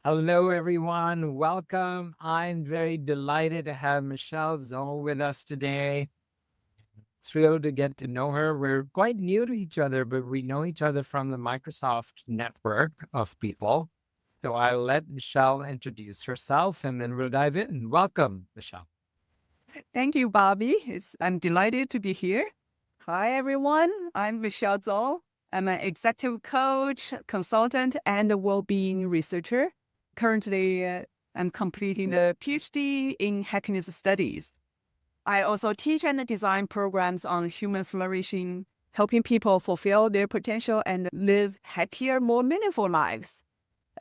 Hello, everyone. Welcome. I'm very delighted to have Michelle Zhou with us today. Thrilled to get to know her. We're quite new to each other, but we know each other from the Microsoft network of people. So I'll let Michelle introduce herself and then we'll dive in. Welcome, Michelle. Thank you, Bobby. I'm delighted to be here. Hi, everyone. I'm Michelle Zhou. I'm an executive coach, consultant, and a well-being researcher. Currently, I'm completing a PhD in happiness studies. I also teach and design programs on human flourishing, helping people fulfill their potential and live happier, more meaningful lives.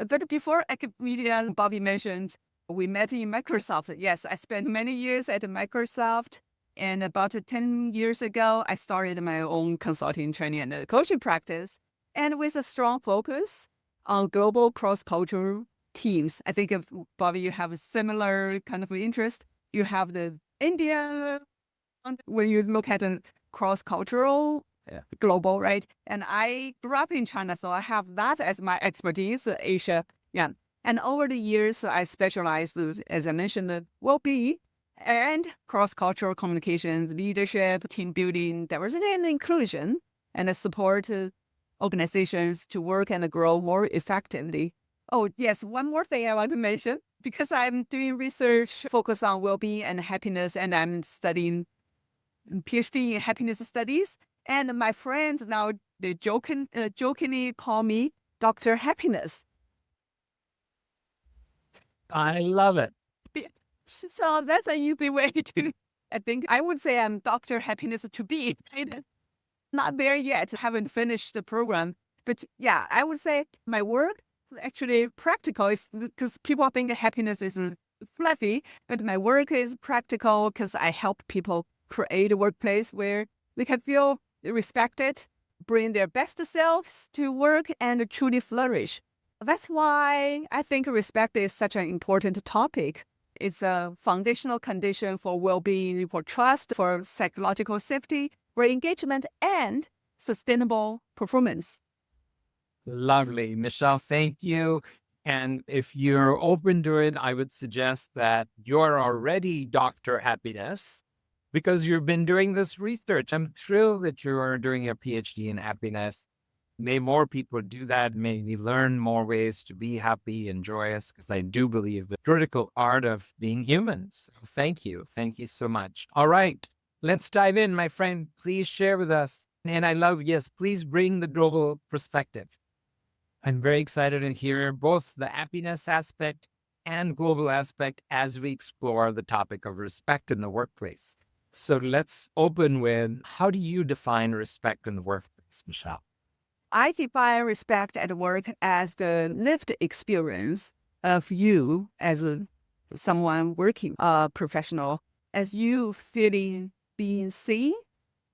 But before academia, Bobby mentioned we met in Microsoft. Yes, I spent many years at Microsoft. And about 10 years ago, I started my own consulting, training, and coaching practice. And with a strong focus on global cross-cultural teams. I think, if, Bobby, you have a similar kind of interest. You have the India, when you look at a cross-cultural global, right? And I grew up in China, so I have that as my expertise, Asia. Yeah. And over the years, I specialized, as I mentioned, well-being and cross-cultural communications, leadership, team building, diversity and inclusion, and I support organizations to work and grow more effectively. Oh, yes, one more thing I want to mention, because I'm doing research focused on well-being and happiness, and I'm studying PhD in happiness studies. And my friends now, they jokingly call me Dr. Happiness. I love it. So that's an easy way to, I think I would say I'm Dr. Happiness to be. Right? Not there yet, haven't finished the program. But yeah, I would say my work actually practical is because people think happiness is fluffy, but my work is practical because I help people create a workplace where they can feel respected, bring their best selves to work, and truly flourish. That's why I think respect is such an important topic. It's a foundational condition for well-being, for trust, for psychological safety, for engagement, and sustainable performance. Lovely. Michelle, thank you. And if you're open to it, I would suggest that you're already Dr. Happiness because you've been doing this research. I'm thrilled that you're doing a PhD in happiness. May more people do that. May we learn more ways to be happy and joyous because I do believe the critical art of being human. So thank you. Thank you so much. All right. Let's dive in, my friend. Please share with us. And I love, yes, please bring the global perspective. I'm very excited to hear both the happiness aspect and global aspect as we explore the topic of respect in the workplace. So let's open with how do you define respect in the workplace, Michelle? I define respect at work as the lived experience of you as someone working, a professional, as you feeling being seen,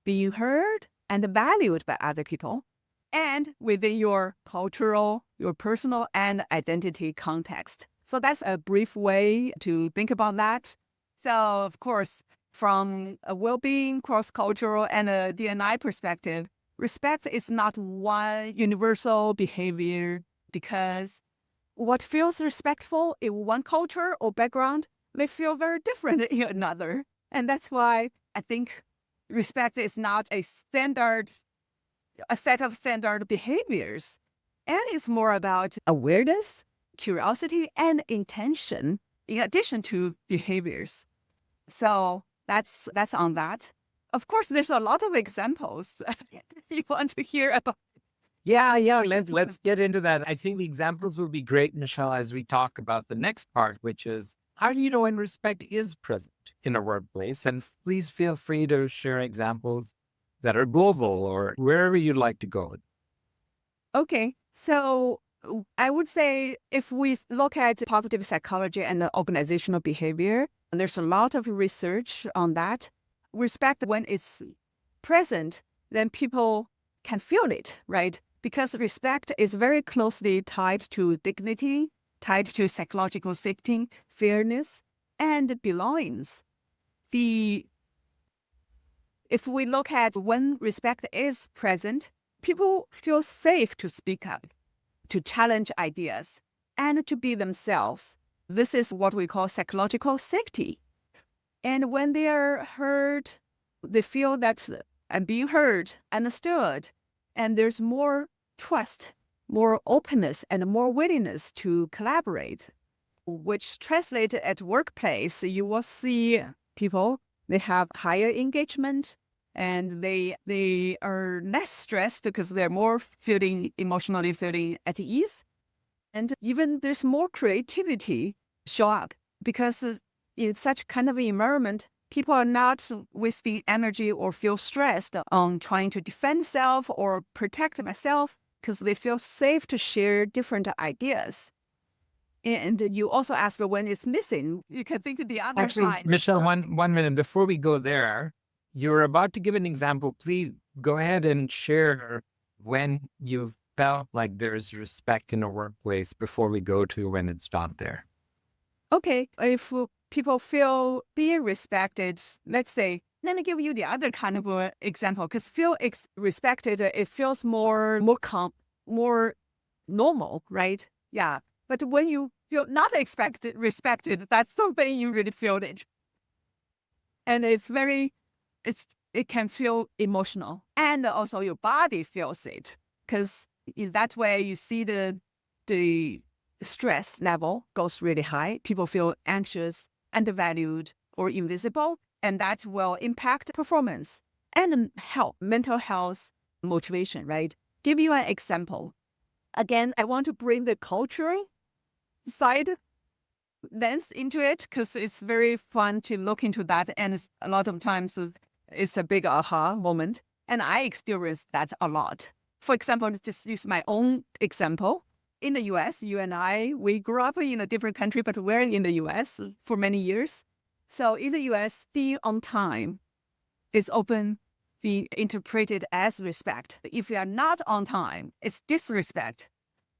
being heard, and valued by other people, and within your cultural, your personal, and identity context. So that's a brief way to think about that. So, of course, from a well-being, cross-cultural, and a D&I perspective, respect is not one universal behavior because what feels respectful in one culture or background may feel very different in another. And that's why I think respect is not a set of standard behaviors. And it's more about awareness, curiosity, and intention in addition to behaviors. So that's on that. Of course, there's a lot of examples you want to hear about. Yeah. Let's get into that. I think the examples will be great, Michelle, as we talk about the next part, which is how do you know when respect is present in a workplace? And please feel free to share examples that are global or wherever you'd like to go. Okay, so I would say if we look at positive psychology and the organizational behavior, and there's a lot of research on that. Respect, when it's present, then people can feel it, right? Because respect is very closely tied to dignity, tied to psychological safety, fairness, and belongings. The If we look at when respect is present, people feel safe to speak up, to challenge ideas, and to be themselves. This is what we call psychological safety. And when they are heard, they feel that I'm being heard, understood, and there's more trust, more openness, and more willingness to collaborate, which translates at workplace. You will see people, they have higher engagement and they are less stressed because they're more emotionally feeling at ease. And even there's more creativity show up because in such kind of environment, people are not wasting energy or feel stressed on trying to defend self or protect myself because they feel safe to share different ideas. And you also asked for when it's missing. You can think of the other Actually, side. Michelle, one minute before we go there, you're about to give an example. Please go ahead and share when you've felt like there's respect in a workplace before we go to when it's not there. Okay, if people feel being respected, let's say, let me give you the other kind of example, because feel respected, it feels more normal, right? Yeah. But when you feel not respected, that's something you really feel it. And it can feel emotional. And also your body feels it. Because in that way you see the stress level goes really high. People feel anxious, undervalued, or invisible. And that will impact performance and mental health, motivation, right? Give you an example. Again, I want to bring the cultural side lens into it because it's very fun to look into that. And a lot of times it's a big aha moment. And I experienced that a lot. For example, just use my own example. In the US, you and I, we grew up in a different country, but we're in the US for many years. So in the US, being on time is often being interpreted as respect. If you are not on time, it's disrespect.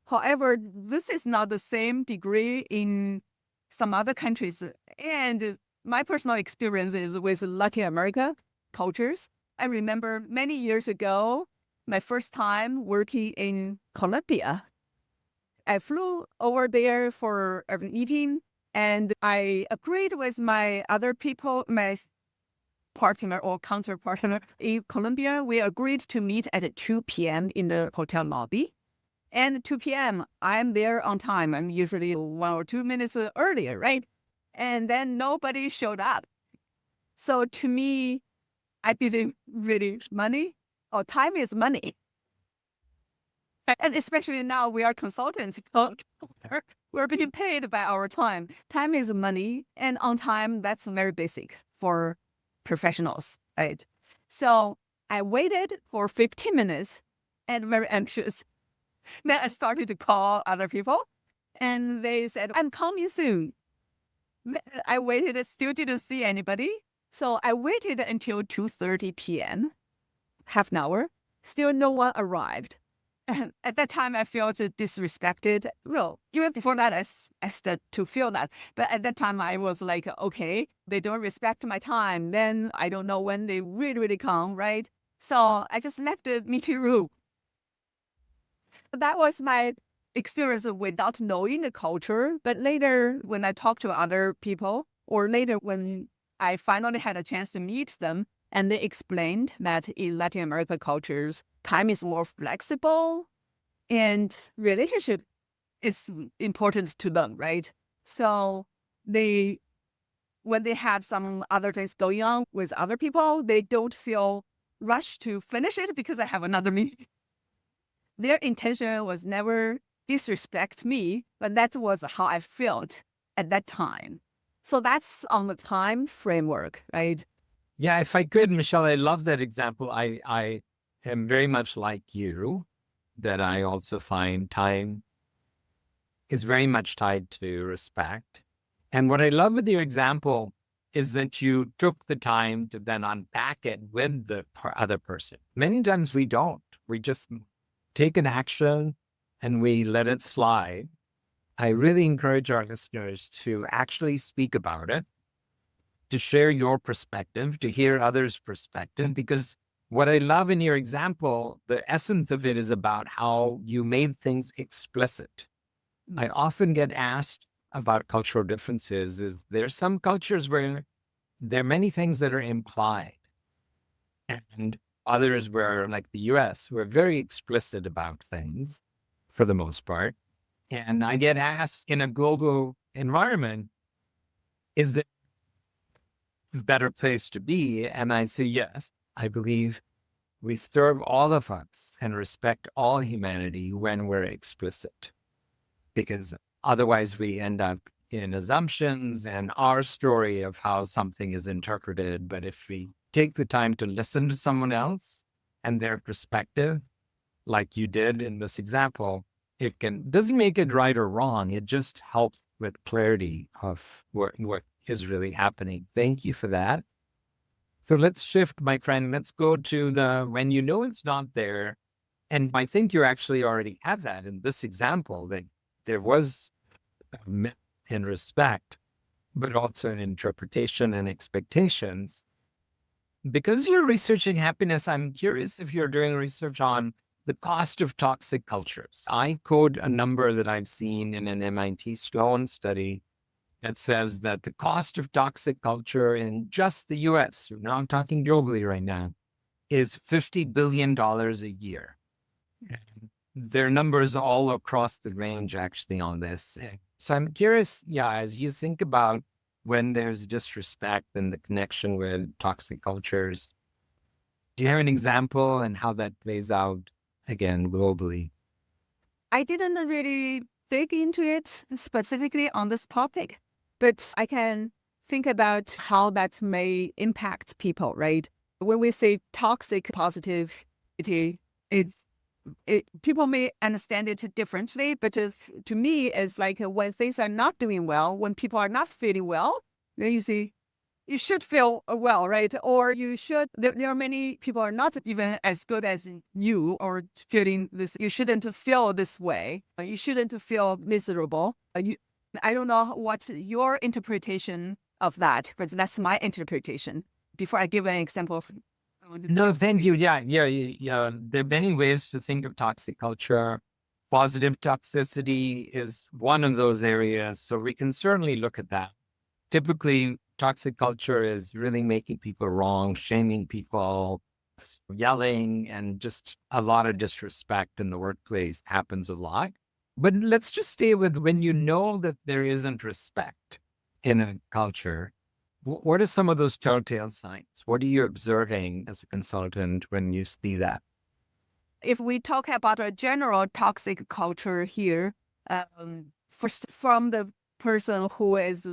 However, this is not the same degree in some other countries. And my personal experience is with Latin America cultures. I remember many years ago, my first time working in Colombia. I flew over there for a meeting and I agreed with my other people, my partner or counter partner in Colombia. We agreed to meet at 2 p.m. in the hotel lobby. And 2 p.m., I'm there on time. I'm usually 1 or 2 minutes earlier, right? And then nobody showed up. So to me, I believe really money or time is money. And especially now we are consultants. So we're being paid by our time. Time is money. And on time, that's very basic for professionals, right? So I waited for 15 minutes and very anxious. Then I started to call other people and they said, I'm coming soon. I waited, still didn't see anybody. So I waited until 2:30 p.m., half an hour, still no one arrived. And at that time, I felt disrespected. Well, even before that, I started to feel that. But at that time, I was like, okay, they don't respect my time. Then I don't know when they really come, right? So I just left the meeting room. That was my experience without knowing the culture. But later, when I talked to other people, or later when I finally had a chance to meet them, and they explained that in Latin America cultures, time is more flexible and relationship is important to them, right? So when they have some other things going on with other people, they don't feel rushed to finish it because I have another meeting. Their intention was never disrespect me, but that was how I felt at that time. So that's on the time framework, right? Yeah, if I could, Michelle, I love that example. I am very much like you, that I also find time is very much tied to respect. And what I love with your example is that you took the time to then unpack it with the other person. Many times we don't. We just take an action and we let it slide. I really encourage our listeners to actually speak about it, to share your perspective, to hear others' perspective, because what I love in your example, the essence of it is about how you made things explicit. I often get asked about cultural differences. Is there are some cultures where there are many things that are implied, and others where, like the US, we're very explicit about things for the most part. And I get asked in a global environment, is there a better place to be? And I say, yes, I believe we serve all of us and respect all humanity when we're explicit, because otherwise we end up in assumptions and our story of how something is interpreted. But if we take the time to listen to someone else and their perspective, like you did in this example, it doesn't make it right or wrong. It just helps with clarity of what is really happening. Thank you for that. So let's shift, my friend. Let's go to the when you know it's not there. And I think you actually already have that in this example, that there was a myth in respect, but also in interpretation and expectations. Because you're researching happiness, I'm curious if you're doing research on the cost of toxic cultures. I quote a number that I've seen in an MIT Sloan study that says that the cost of toxic culture in just the US, we're not talking globally right now, is $50 billion a year. There are numbers all across the range actually on this. So I'm curious, yeah, as you think about when there's disrespect and the connection with toxic cultures, do you have an example and how that plays out again globally? I didn't really dig into it specifically on this topic, but I can think about how that may impact people, right? When we say toxic positivity, people may understand it differently, but to me, it's like when things are not doing well, when people are not feeling well, then you see, you should feel well, right? Or you should, there are many people are not even as good as you or feeling this, you shouldn't feel this way. You shouldn't feel miserable. I don't know what your interpretation of that, but that's my interpretation. Before I give an example, No, thank you. Yeah, yeah, yeah. There are many ways to think of toxic culture. Positive toxicity is one of those areas. So we can certainly look at that. Typically, toxic culture is really making people wrong, shaming people, yelling, and just a lot of disrespect in the workplace happens a lot. But let's just stay with when you know that there isn't respect in a culture. What are some of those telltale signs? What are you observing as a consultant when you see that? if we talk about a general toxic culture here, first from the person who is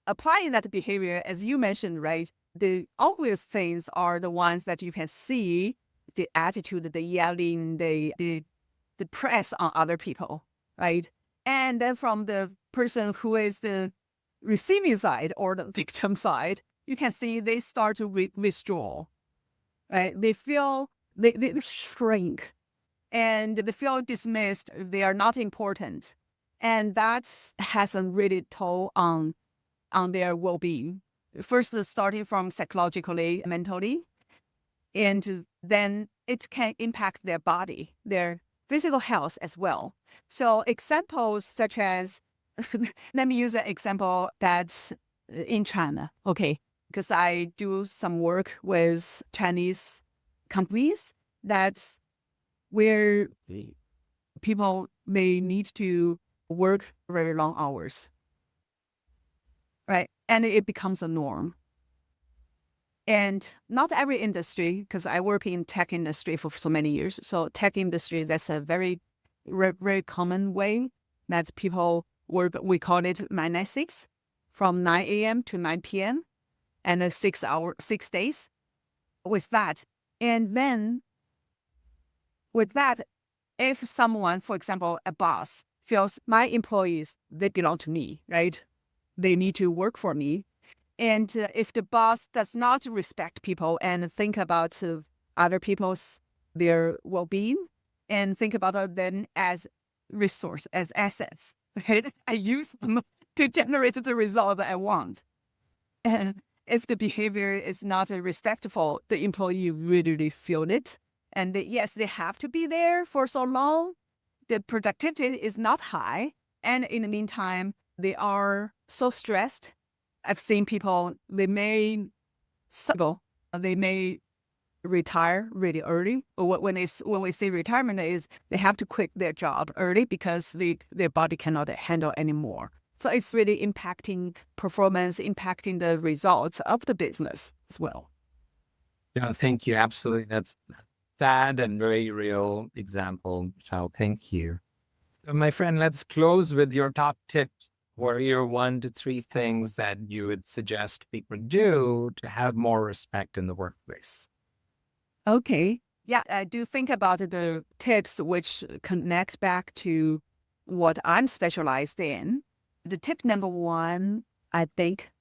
applying that behavior, as you mentioned, right? The obvious things are the ones that you can see: the attitude, the yelling, the press on other people, right? And then from the person who is the receiving side or the victim side, you can see they start to withdraw, right? They feel they shrink and they feel dismissed. They are not important. And that has a really toll on their well-being. First, starting from psychologically, mentally, and then it can impact their body, their physical health as well. So examples such as, let me use an example that's in China, okay? Because I do some work with Chinese companies that's where people may need to work very long hours, right? And it becomes a norm. And not every industry, because I work in tech industry for so many years. So tech industry, that's a very, very common way that people work. We call it 996, from 9 a.m. to 9 p.m. and 6 days with that. And then with that, if someone, for example, a boss, feels my employees, they belong to me, right? They need to work for me. And if the boss does not respect people and think about other people's, their well-being, and think about them as resource, as assets, right? I use them to generate the result that I want. And if the behavior is not respectful, the employee really feel it. And yes, they have to be there for so long. The productivity is not high, And in the meantime, they are so stressed. I've seen people, they may retire really early. Or when we say retirement is they have to quit their job early because their body cannot handle anymore. So it's really impacting performance, impacting the results of the business as well. Yeah, thank you. Absolutely. That's sad and very real example, Zhou. Thank you. So my friend, let's close with your top tips. What are your 1 to 3 things that you would suggest people do to have more respect in the workplace? Okay. Yeah, I do think about the tips which connect back to what I'm specialized in. The tip number one, I think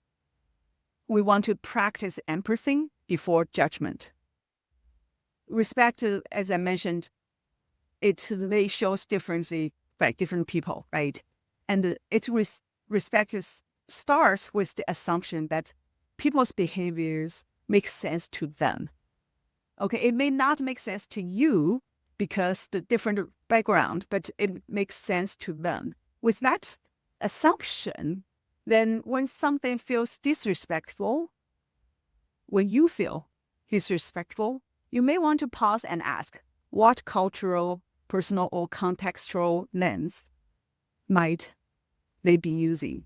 we want to practice empathy before judgment. Respect, as I mentioned, it really shows differently by different people, right? And respect starts with the assumption that people's behaviors make sense to them. Okay, it may not make sense to you because the different background, but it makes sense to them. With that assumption, then when something feels disrespectful, when you feel disrespectful, you may want to pause and ask, what cultural, personal, or contextual lens might they be using?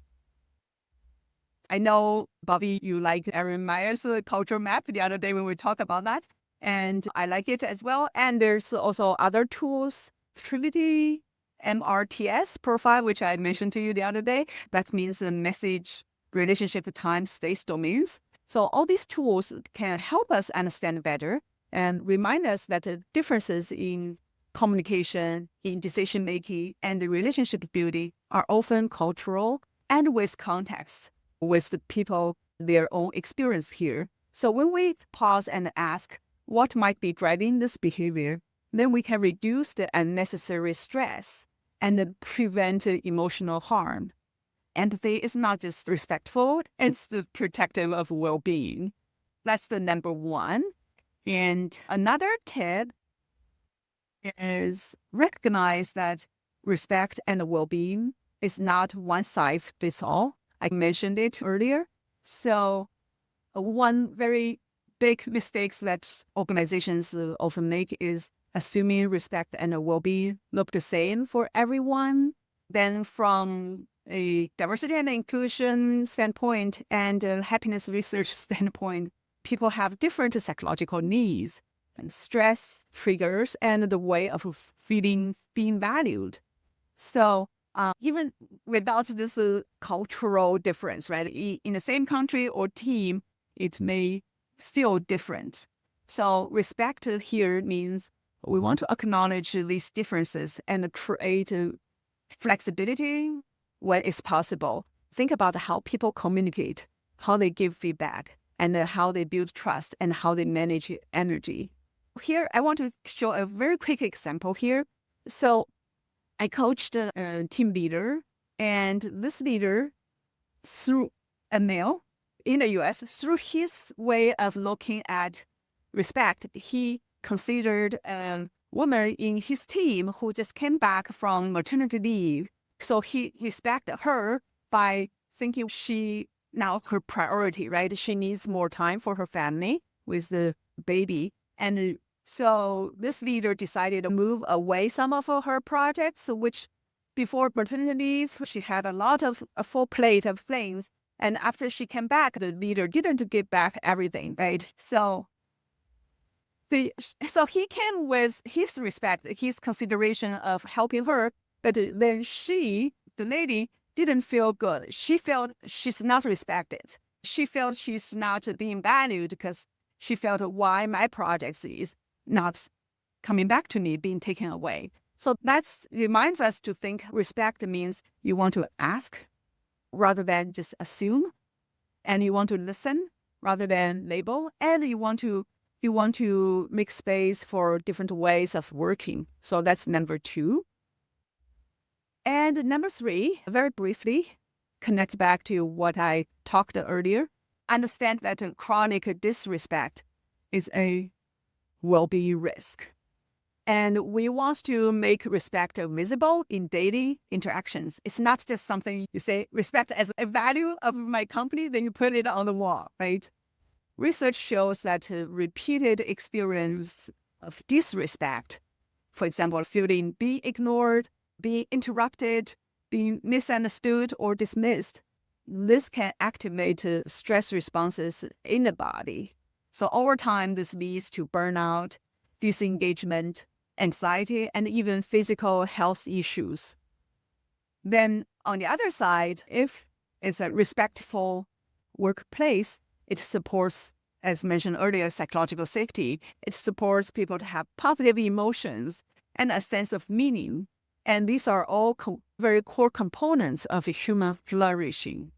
I know, Bobby, you like Aaron Meyer's culture map the other day when we talked about that. And I like it as well. And there's also other tools, Trinity, MRTS profile, which I mentioned to you the other day. That means the message, relationship, time, space domains. So all these tools can help us understand better and remind us that the differences in communication, in decision making, and the relationship building are often cultural and with context, with the people, their own experience here. So when we pause and ask what might be driving this behavior, then we can reduce the unnecessary stress and prevent emotional harm. Empathy is not just respectful, it's the protective of well-being. That's the number one. And another tip is recognize that respect and well-being is not one size fits all. I mentioned it earlier. So one very big mistake that organizations often make is assuming respect and well-being look the same for everyone. Then from a diversity and inclusion standpoint and a happiness research standpoint, people have different psychological needs and stress triggers and the way of feeling being valued. So even without this cultural difference, right? In the same country or team, it may still different. So respect here means we want to acknowledge these differences and create flexibility when it's possible. Think about how people communicate, how they give feedback, and how they build trust and how they manage energy. Here, I want to show a very quick example here. So I coached a team leader, and this leader, through a male in the US, through his way of looking at respect, he considered a woman in his team who just came back from maternity leave. So he respected her by thinking she now her priority, right? She needs more time for her family with the baby. And so this leader decided to move away some of her projects, which before maternity leave, she had a full plate of things. And after she came back, the leader didn't give back everything, right? So he came with his respect, his consideration of helping her, but then the lady, didn't feel good. She felt she's not respected. She felt she's not being valued because she felt why my projects is not coming back to me, being taken away. So that reminds us to think respect means you want to ask rather than just assume, and you want to listen rather than label, and you want to make space for different ways of working. So that's number two. And number three, very briefly, connect back to what I talked earlier. Understand that chronic disrespect is a well-being risk. And we want to make respect visible in daily interactions. It's not just something you say, respect as a value of my company, then you put it on the wall, right? Research shows that repeated experience of disrespect, for example, feeling being ignored, being interrupted, being misunderstood or dismissed, this can activate stress responses in the body. So over time, this leads to burnout, disengagement, anxiety, and even physical health issues. Then on the other side, if it's a respectful workplace, it supports, as mentioned earlier, psychological safety. It supports people to have positive emotions and a sense of meaning. And these are all very core components of human flourishing.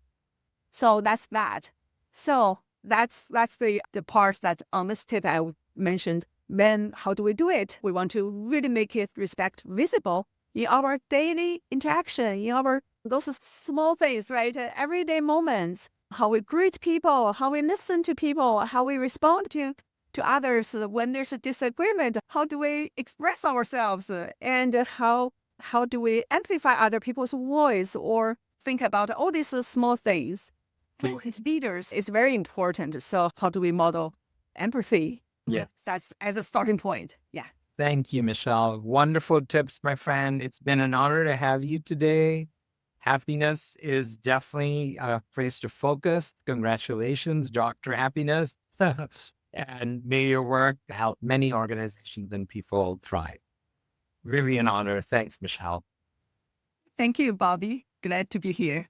So that's that. So that's the part that on this tip I mentioned. Then how do we do it? We want to really make it respect visible in our daily interaction, in our those small things, right? Everyday moments, how we greet people, how we listen to people, how we respond to others when there's a disagreement, how do we express ourselves, and how do we amplify other people's voice or think about all these small things. For his leaders, it's very important. So how do we model empathy? Yeah. That's as a starting point. Yeah. Thank you, Michelle. Wonderful tips, my friend. It's been an honor to have you today. Happiness is definitely a place to focus. Congratulations, Dr. Happiness. And may your work help many organizations and people thrive. Really an honor. Thanks, Michelle. Thank you, Bobby. Glad to be here.